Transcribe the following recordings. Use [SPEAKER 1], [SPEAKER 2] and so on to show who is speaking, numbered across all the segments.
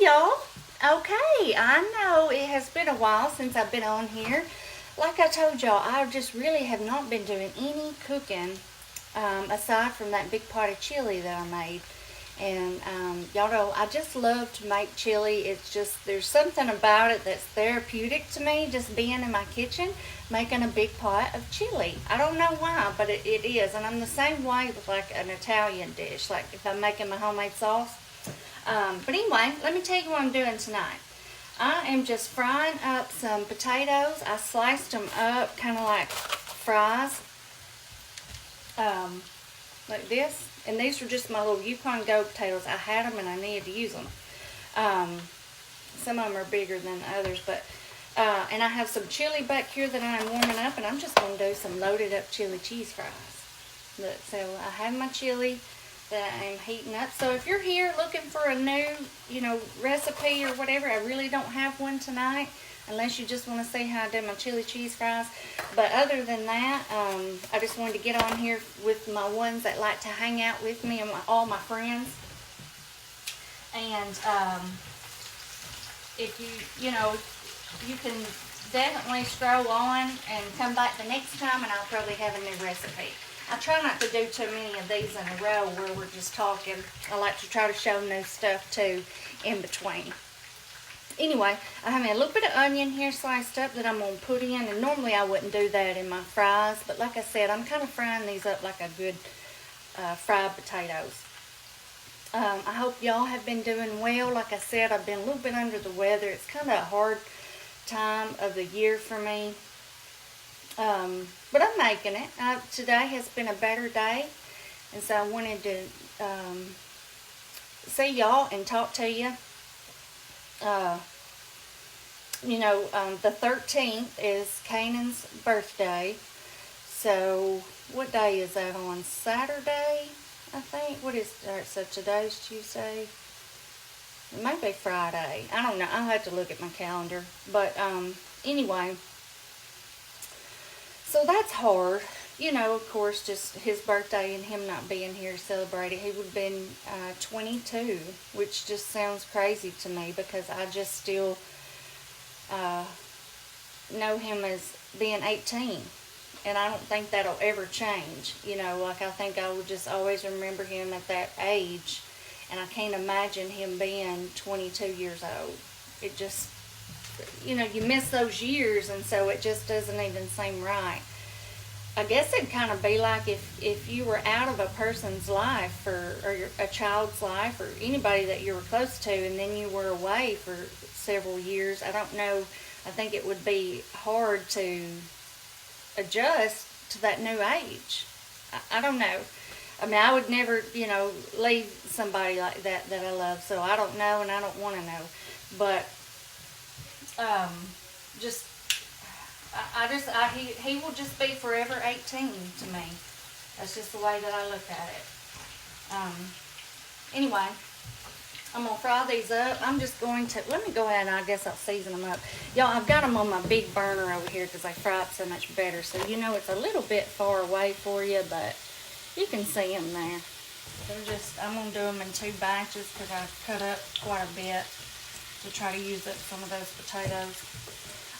[SPEAKER 1] y'all. Okay, I know it has been a while since I've been on here. Like I told y'all, I just really have not been doing any cooking aside from that big pot of chili that I made. And y'all know I just love to make chili. It's just, there's something about it that's therapeutic to me, just being in my kitchen making a big pot of chili. I don't know why, but it is. And I'm the same way with like an Italian dish, like if I'm making my homemade sauce. But anyway, let me tell you what I'm doing tonight. I am just frying up some potatoes. I sliced them up kind of like fries, like this. And these were just my little Yukon Gold potatoes. I had them and I needed to use them. Some of them are bigger than others, but and I have some chili back here that I'm warming up, and I'm just going to do some loaded up chili cheese fries. Look, so I have my chili that I'm heating up. So if you're here looking for a new, recipe or whatever, I really don't have one tonight, unless you just want to see how I do my chili cheese fries. But other than that, I just wanted to get on here with my ones that like to hang out with me and all my friends. And if you can definitely scroll on and come back the next time, and I'll probably have a new recipe. I try not to do too many of these in a row where we're just talking. I like to try to show new stuff too in between. Anyway, I have a little bit of onion here sliced up that I'm going to put in. And normally I wouldn't do that in my fries. But like I said, I'm kind of frying these up like a good fried potatoes. I hope y'all have been doing well. Like I said, I've been a little bit under the weather. It's kind of a hard time of the year for me. But I'm making it. Today has been a better day. And so I wanted to see y'all and talk to you. The 13th is Canaan's birthday. So what day is that on? Saturday, I think. So today's Tuesday. It might be Friday. I don't know. I'll have to look at my calendar. But anyway. So that's hard. Of course, just his birthday and him not being here to celebrate it. He would have been 22, which just sounds crazy to me because I just still know him as being 18. And I don't think that'll ever change. Like I think I will just always remember him at that age. And I can't imagine him being 22 years old. It just, you miss those years, and so it just doesn't even seem right. I guess it'd kind of be like if you were out of a person's life or a child's life or anybody that you were close to, and then you were away for several years. I don't know. I think it would be hard to adjust to that new age. I don't know. I mean, I would never, leave somebody like that I love. So I don't know, and I don't want to know. But he will just be forever 18 to me. That's just the way that I look at it. Anyway, I'm going to fry these up. I'm just going to, let me go ahead and I guess I'll season them up. Y'all, I've got them on my big burner over here because they fry up so much better. So, it's a little bit far away for you, but you can see them there. I'm going to do them in 2 batches because I cut up quite a bit to try to use up some of those potatoes.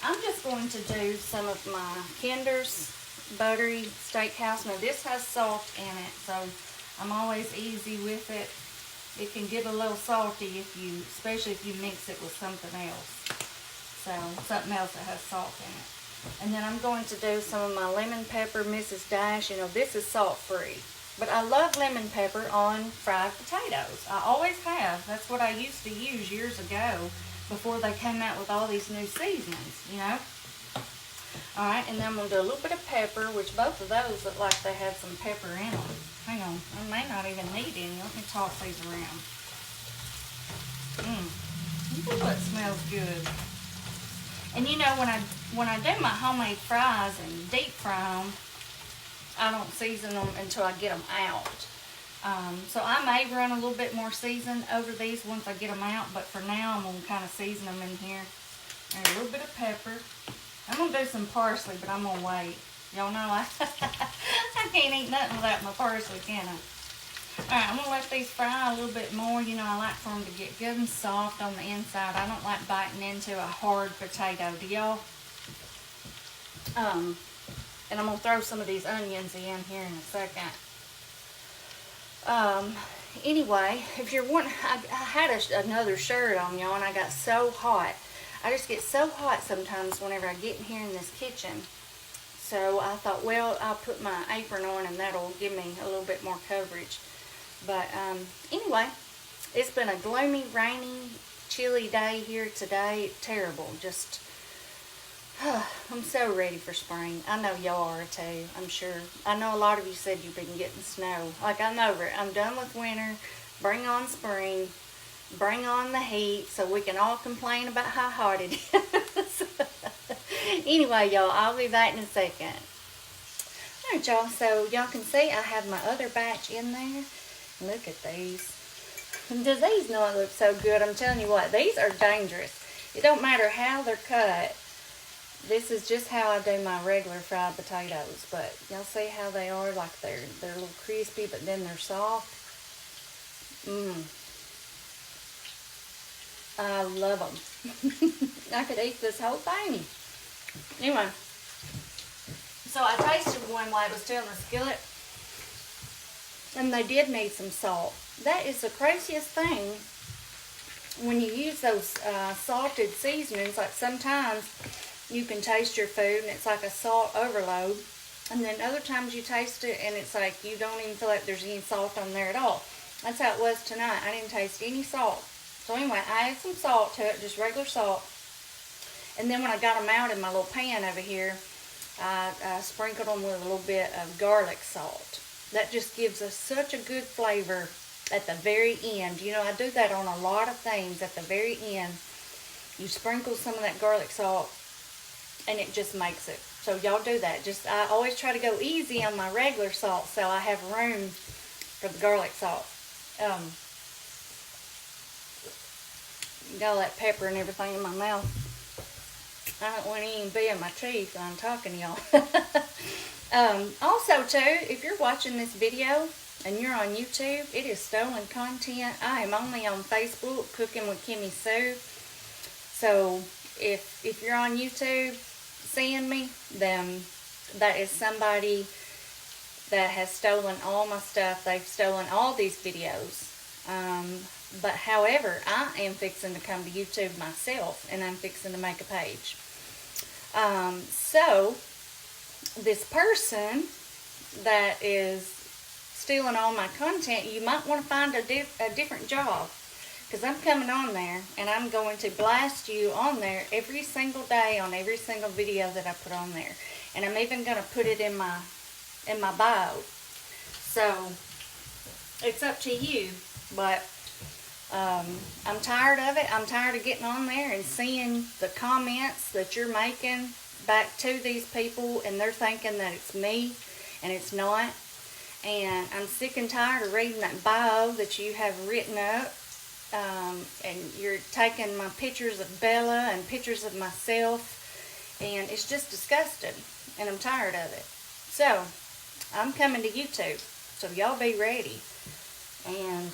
[SPEAKER 1] I'm just going to do some of my Kinder's Buttery Steakhouse. Now this has salt in it, so I'm always easy with it. It can get a little salty especially if you mix it with something else. So something else that has salt in it. And then I'm going to do some of my lemon pepper Mrs. Dash. This is salt free. But I love lemon pepper on fried potatoes. I always have. That's what I used to use years ago, before they came out with all these new seasonings, Alright, and then I'm going to do a little bit of pepper, which both of those look like they have some pepper in them. Hang on, I may not even need any. Let me toss these around. Ooh, it smells good. And when I do my homemade fries and deep fry them, I don't season them until I get them out. So I may run a little bit more season over these once I get them out, but for now I'm going to kind of season them in here. And a little bit of pepper. I'm going to do some parsley, but I'm going to wait. Y'all know I can't eat nothing without my parsley, can I? Alright, I'm going to let these fry a little bit more. You know, I like for them to get good and soft on the inside. I don't like biting into a hard potato. Do y'all? And I'm going to throw some of these onions in here in a second. Anyway, if you're wanting, I had another shirt on, y'all, and I got so hot. I just get so hot sometimes whenever I get in here in this kitchen. So I thought, well, I'll put my apron on and that'll give me a little bit more coverage. But anyway, it's been a gloomy, rainy, chilly day here today. Terrible. Just, I'm so ready for spring. I know y'all are too, I'm sure. I know a lot of you said you've been getting snow. Like, I'm over it. I'm done with winter. Bring on spring. Bring on the heat so we can all complain about how hot it is. Anyway, y'all, I'll be back in a second. Alright, y'all, so y'all can see I have my other batch in there. Look at these. Does these not look so good? I'm telling you what, these are dangerous. It don't matter how they're cut. This is just how I do my regular fried potatoes. But y'all see how they are? Like they're a little crispy, but then they're soft. I love them. I could eat this whole thing. Anyway, so I tasted one while it was still in the skillet, and they did need some salt. That is the craziest thing when you use those salted seasonings. Like, sometimes you can taste your food and it's like a salt overload, and then other times you taste it and it's like you don't even feel like there's any salt on there at all. That's how it was tonight. I didn't taste any salt. So anyway, I added some salt to it, just regular salt. And then when I got them out in my little pan over here, I sprinkled them with a little bit of garlic salt. That just gives us such a good flavor at the very end. You know, I do that on a lot of things at the very end. You sprinkle some of that garlic salt, and it just makes it. So y'all do that. Just, I always try to go easy on my regular salt so I have room for the garlic salt. Got all that pepper and everything in my mouth. I don't want to even be in my teeth when I'm talking to y'all. Also, too, if you're watching this video and you're on YouTube, it is stolen content. I am only on Facebook, Cooking with Kimmy Sue. So, if you're on YouTube seeing me, then that is somebody that has stolen all my stuff. They've stolen all these videos. But however, I am fixing to come to YouTube myself, and I'm fixing to make a page. So this person that is stealing all my content, you might want to find a different job, because I'm coming on there and I'm going to blast you on there every single day on every single video that I put on there, and I'm even going to put it in my bio. So it's up to you, but I'm tired of it. I'm tired of getting on there and seeing the comments that you're making back to these people, and they're thinking that it's me, and it's not. And I'm sick and tired of reading that bio that you have written up, and you're taking my pictures of Bella and pictures of myself, and it's just disgusting, and I'm tired of it. So I'm coming to YouTube, so y'all be ready. And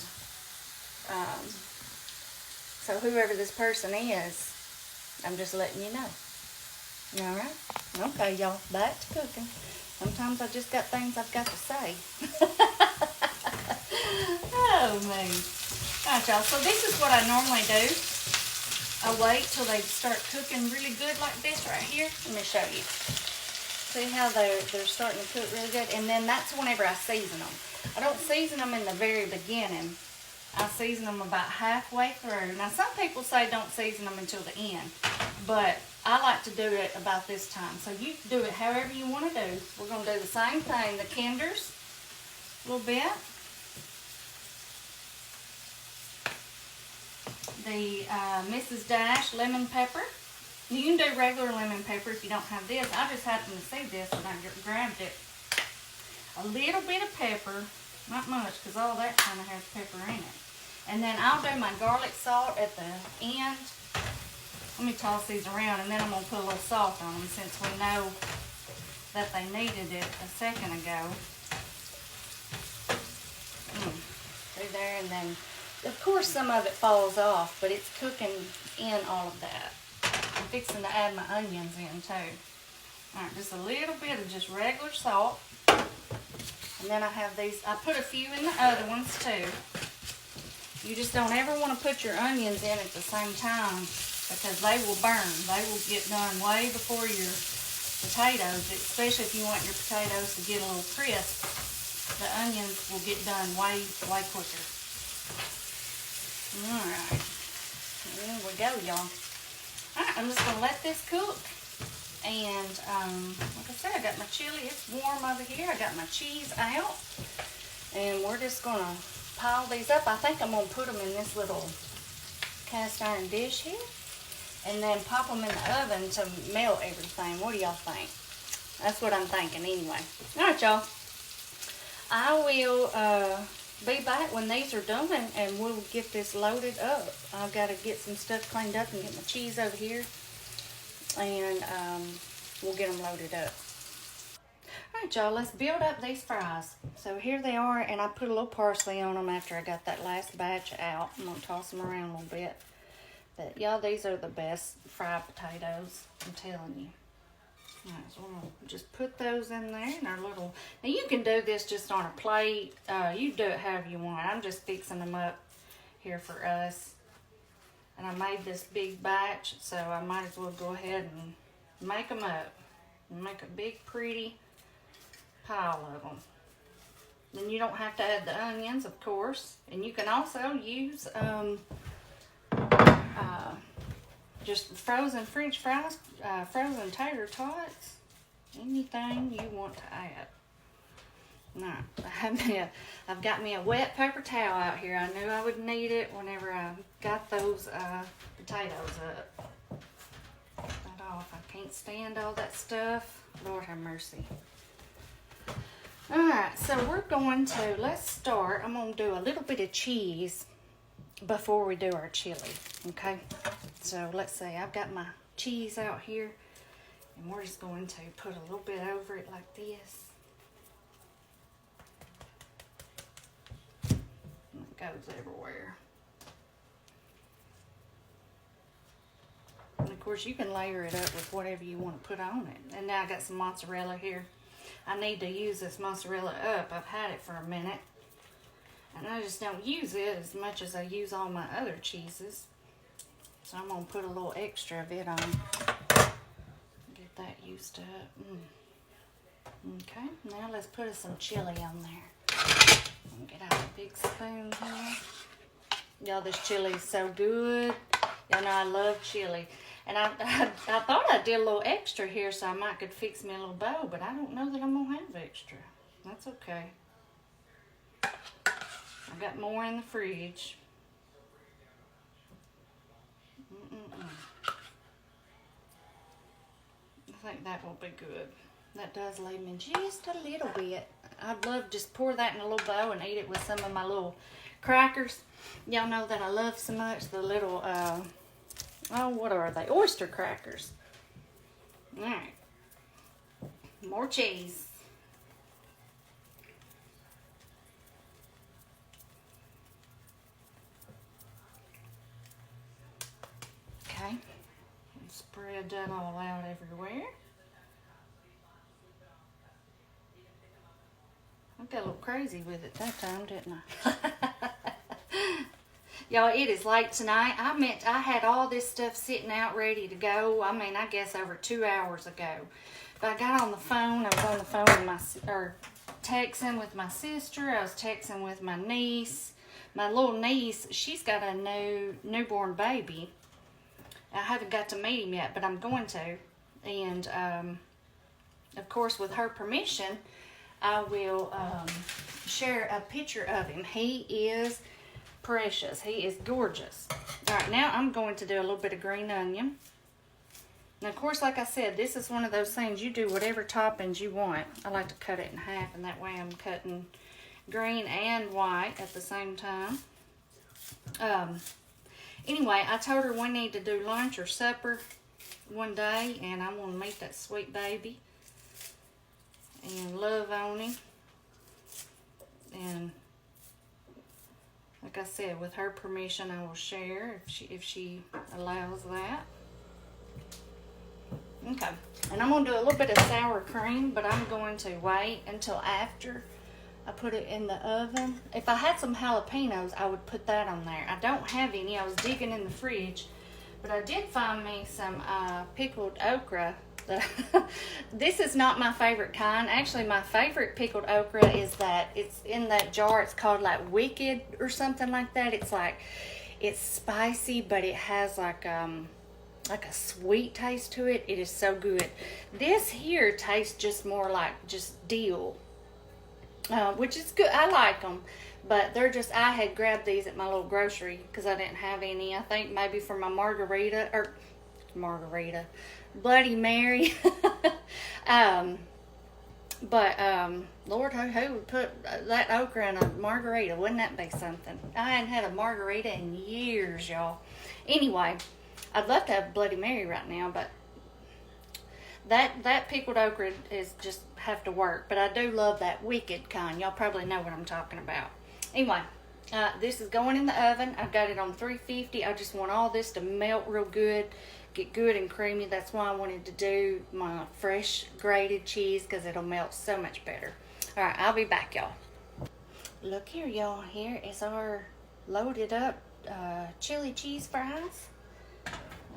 [SPEAKER 1] so whoever this person is, I'm just letting you know. Alright? Okay, y'all. Back to cooking. Sometimes I just got things I've got to say. Oh, man. Alright, y'all. So this is what I normally do. I wait till they start cooking really good like this right here. Let me show you. See how they're starting to cook really good? And then that's whenever I season them. I don't season them in the very beginning. I season them about halfway through. Now, some people say don't season them until the end, but I like to do it about this time. So you do it however you want to do. We're going to do the same thing. The Kinders, a little bit. The Mrs. Dash lemon pepper. You can do regular lemon pepper if you don't have this. I just happened to see this and I grabbed it. A little bit of pepper. Not much, because all that kind of has pepper in it. And then I'll do my garlic salt at the end. Let me toss these around, and then I'm going to put a little salt on them, since we know that they needed it a second ago. through there, and then of course some of it falls off, but it's cooking in all of that. I'm fixing to add my onions in too. Alright, just a little bit of just regular salt. And then I have these, I put a few in the other ones too. You just don't ever want to put your onions in at the same time because they will burn. They will get done way before your potatoes, especially if you want your potatoes to get a little crisp. The onions will get done way quicker. Alright, there we go, y'all. Alright, I'm just going to let this cook. And like I said, I got my chili. It's warm over here. I got my cheese out. And we're just going to pile these up. I think I'm going to put them in this little cast iron dish here. And then pop them in the oven to melt everything. What do y'all think? That's what I'm thinking anyway. Alright, y'all. I will be back when these are done, and we'll get this loaded up. I've got to get some stuff cleaned up and get my cheese over here. And we'll get them loaded up. Alright, y'all, let's build up these fries. So here they are, and I put a little parsley on them after I got that last batch out. I'm going to toss them around a little bit. But y'all, these are the best fried potatoes, I'm telling you. Alright, so we're going to just put those in there in our little... Now you can do this just on a plate. You do it however you want. I'm just fixing them up here for us. And I made this big batch, so I might as well go ahead and make them up. And make a big, pretty pile of them. Then you don't have to add the onions, of course. And you can also use just frozen French fries, frozen tater tots, anything you want to add. Now, I've got me a wet paper towel out here. I knew I would need it whenever I got those potatoes up. That off. I can't stand all that stuff. Lord have mercy. Alright, so we're going to, let's start. I'm going to do a little bit of cheese before we do our chili. Okay? So let's see. I've got my cheese out here. And we're just going to put a little bit over it like this. Goes everywhere. And of course you can layer it up with whatever you want to put on it. And now I got some mozzarella here. I need to use this mozzarella up. I've had it for a minute. And I just don't use it as much as I use all my other cheeses. So I'm going to put a little extra of it on. Get that used up. Okay, now let's put some chili on there. Get out a big spoon here. Y'all, this chili is so good. Y'all know I love chili. And I thought I did a little extra here so I might could fix me a little bowl, but I don't know that I'm going to have extra. That's okay. I got more in the fridge. I think that will be good. That does leave me just a little bit. I'd love to just pour that in a little bowl and eat it with some of my little crackers. Y'all know that I love so much the little, oh, what are they? Oyster crackers. Alright. More cheese. Okay. Spread that all out everywhere. I got a little crazy with it that time, didn't I? Y'all, it is late tonight. I had all this stuff sitting out ready to go. I mean, I guess over 2 hours ago. But I got on the phone. I was on the phone with texting with my sister. I was texting with my niece. My little niece, she's got a newborn baby. I haven't got to meet him yet, but I'm going to. And, of course, with her permission, I will share a picture of him. He is precious. He is gorgeous. All right, now I'm going to do a little bit of green onion. Now, of course, like I said, this is one of those things you do whatever toppings you want. I like to cut it in half, and that way I'm cutting green and white at the same time. Anyway, I told her we need to do lunch or supper one day, and I want to meet that sweet baby and love on him. And Like I said, with her permission, I will share if she allows that. Okay, and I'm going to do a little bit of sour cream, but I'm going to wait until after I put it in the oven. If I had some jalapenos, I would put that on there. I don't have any. I was digging in the fridge, but I did find me some pickled okra. This is not my favorite kind. Actually, my favorite pickled okra is that it's in that jar. It's called like Wicked or something like that. It's like, it's spicy, but it has like a sweet taste to it. It is so good. This here tastes just more like just dill, which is good. I like them, but they're just, I had grabbed these at my little grocery because I didn't have any. I think maybe for my Bloody Mary. Lord, who would put that okra in a margarita? Wouldn't that be something? I hadn't had a margarita in years, y'all. Anyway, I'd love to have Bloody Mary right now, but that pickled okra is just have to work. But I do love that Wicked kind. Y'all probably know what I'm talking about. Anyway, this is going in the oven. I've got it on 350. I just want all this to melt real good, get good and creamy. That's why I wanted to do my fresh grated cheese, because it'll melt so much better. All right, I'll be back, y'all. Look here, y'all. Here is our loaded up chili cheese fries.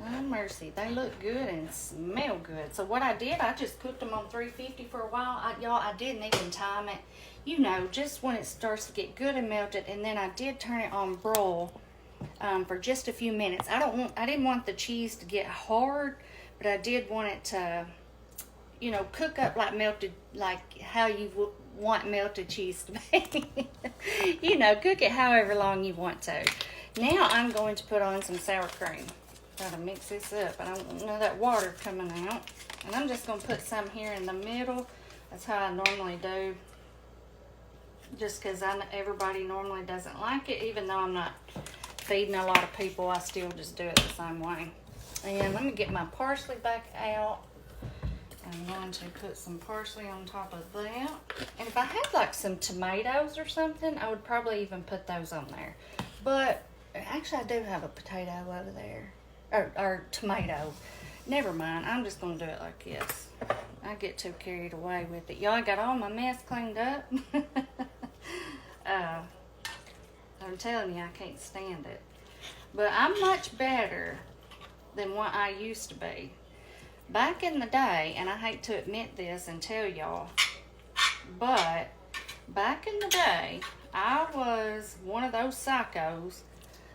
[SPEAKER 1] Oh, mercy. They look good and smell good. So what I did, I just cooked them on 350 for a while. I didn't even time it. You know, just when it starts to get good and melted. And then I did turn it on broil for just a few minutes. I didn't want the cheese to get hard, but I did want it to, you know, cook up like melted, like how you want melted cheese to be. You know, cook it however long you want to. Now I'm going to put on some sour cream. Gotta mix this up. I don't want none of that water coming out. And I'm just gonna put some here in the middle. That's how I normally do. Just because everybody normally doesn't like it, even though I'm not feeding a lot of people, I still just do it the same way. And let me get my parsley back out. I'm going to put some parsley on top of that. And if I had like some tomatoes or something, I would probably even put those on there. But actually I do have a potato over there. Or tomato. Never mind. I'm just going to do it like this. I get too carried away with it. Y'all, I got all my mess cleaned up. I'm telling you, I can't stand it. But I'm much better than what I used to be. Back in the day, and I hate to admit this and tell y'all, but back in the day, I was one of those psychos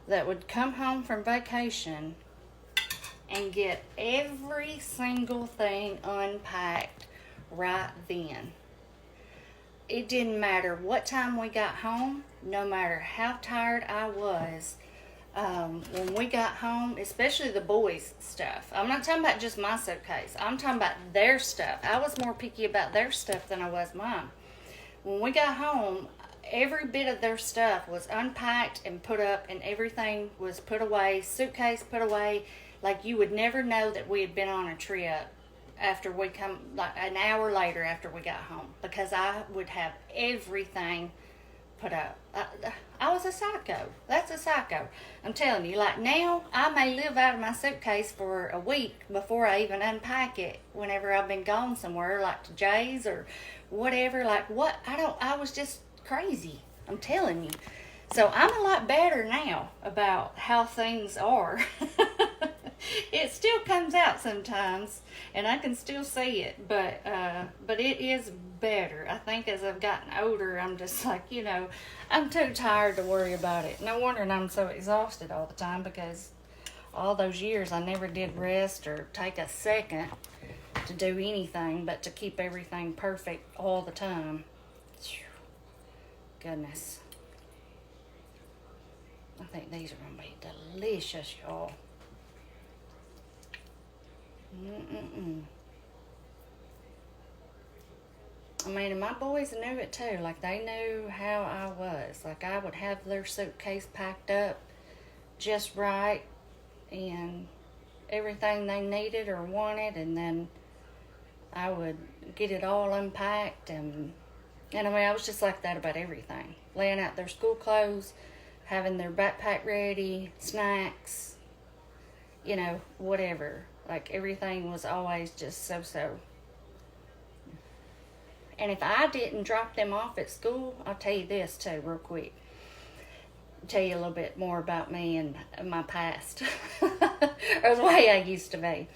[SPEAKER 1] that would come home from vacation and get every single thing unpacked right then. It didn't matter what time we got home, no matter how tired I was. When we got home, especially the boys' stuff. I'm not talking about just my suitcase. I'm talking about their stuff. I was more picky about their stuff than I was mine. When we got home, every bit of their stuff was unpacked and put up, and everything was put away, suitcase put away. Like you would never know that we had been on a trip after we come, like an hour later after we got home, because I would have everything put up. I was a psycho. That's a psycho. I'm telling you, like now, I may live out of my suitcase for a week before I even unpack it whenever I've been gone somewhere, like to Jay's or whatever. Like what? I was just crazy. I'm telling you. So I'm a lot better now about how things are. It still comes out sometimes, and I can still see it, but it is better. I think as I've gotten older, I'm just like, you know, I'm too tired to worry about it. No wonder I'm so exhausted all the time, because all those years I never did rest or take a second to do anything but to keep everything perfect all the time. Goodness. I think these are going to be delicious, y'all. I mean, and my boys knew it too. Like, they knew how I was. Like, I would have their suitcase packed up just right and everything they needed or wanted, and then I would get it all unpacked, and I mean, I was just like that about everything. Laying out their school clothes, having their backpack ready, snacks, you know, whatever. Like, everything was always just so-so. And if I didn't drop them off at school, I'll tell you this too, real quick. I'll tell you a little bit more about me and my past, or the way I used to be.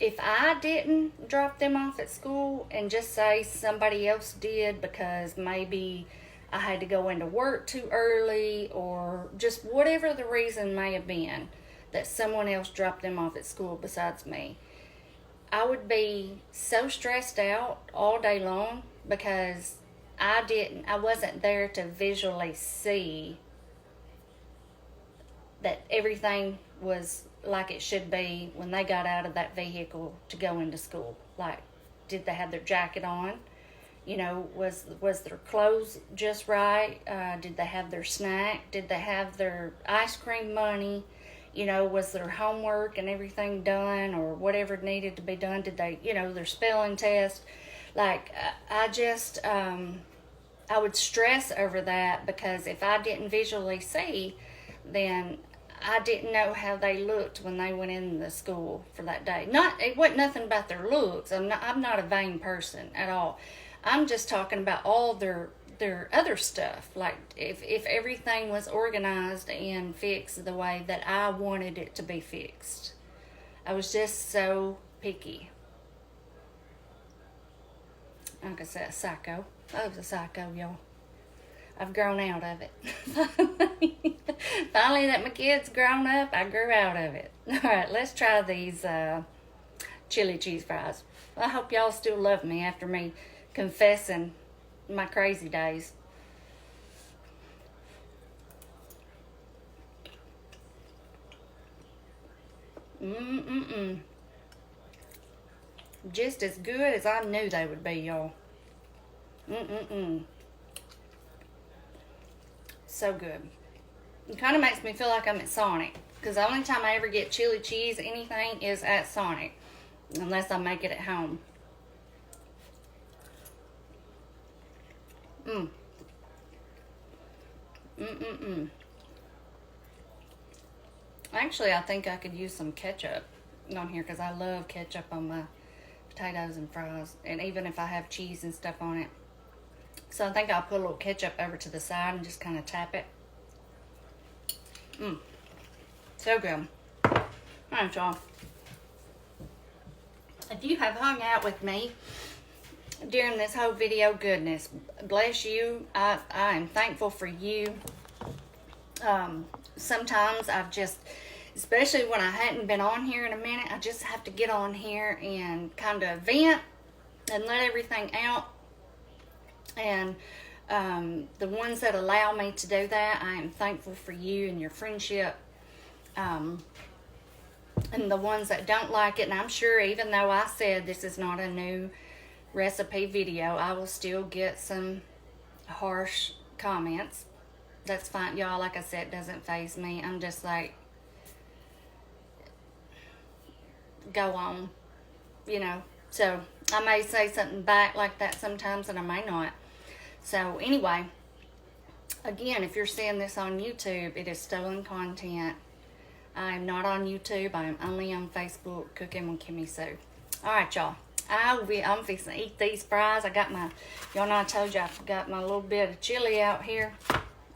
[SPEAKER 1] If I didn't drop them off at school, and just say somebody else did because maybe I had to go into work too early, or just whatever the reason may have been that someone else dropped them off at school besides me, I would be so stressed out all day long because I wasn't there to visually see that everything was like it should be when they got out of that vehicle to go into school. Like, did they have their jacket on? You know, was their clothes just right? Did they have their snack? Did they have their ice cream money? You know, was their homework and everything done, or whatever needed to be done? Did they, you know, their spelling test? Like, I would stress over that, because if I didn't visually see, then I didn't know how they looked when they went in the school for that day. It wasn't nothing about their looks. I'm not a vain person at all. I'm just talking about all their other stuff. Like, if everything was organized and fixed the way that I wanted it to be fixed. I was just so picky. Like I said, a psycho. I was a psycho, y'all. I've grown out of it. Finally, that my kids grown up, I grew out of it. All right, let's try these chili cheese fries. I hope y'all still love me after me confessing my crazy days. Just as good as I knew they would be, y'all. So good. It kind of makes me feel like I'm at Sonic, because the only time I ever get chili cheese anything is at Sonic, unless I make it at home. Actually, I think I could use some ketchup on here, because I love ketchup on my potatoes and fries, and even if I have cheese and stuff on it. So I think I'll put a little ketchup over to the side and just kind of tap it. So good. All right, y'all. If you have hung out with me during this whole video, goodness bless you. I am thankful for you. Sometimes I've just, especially when I hadn't been on here in a minute, I just have to get on here and kind of vent and let everything out. And the ones that allow me to do that, I am thankful for you and your friendship. And the ones that don't like it, and I'm sure even though I said this is not a new recipe video, I will still get some harsh comments. That's fine, y'all. Like I said, it doesn't faze me. I'm just like, go on, you know. So I may say something back like that sometimes, and I may not. So anyway, again, if you're seeing this on YouTube, it is stolen content. I am not on YouTube. I am only on Facebook, Cooking with Kimmy Sue. All right, y'all. I'm fixing to eat these fries. I got my, y'all know I told you I got my little bit of chili out here.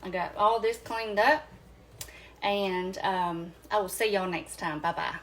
[SPEAKER 1] I got all this cleaned up. And I will see y'all next time. Bye-bye.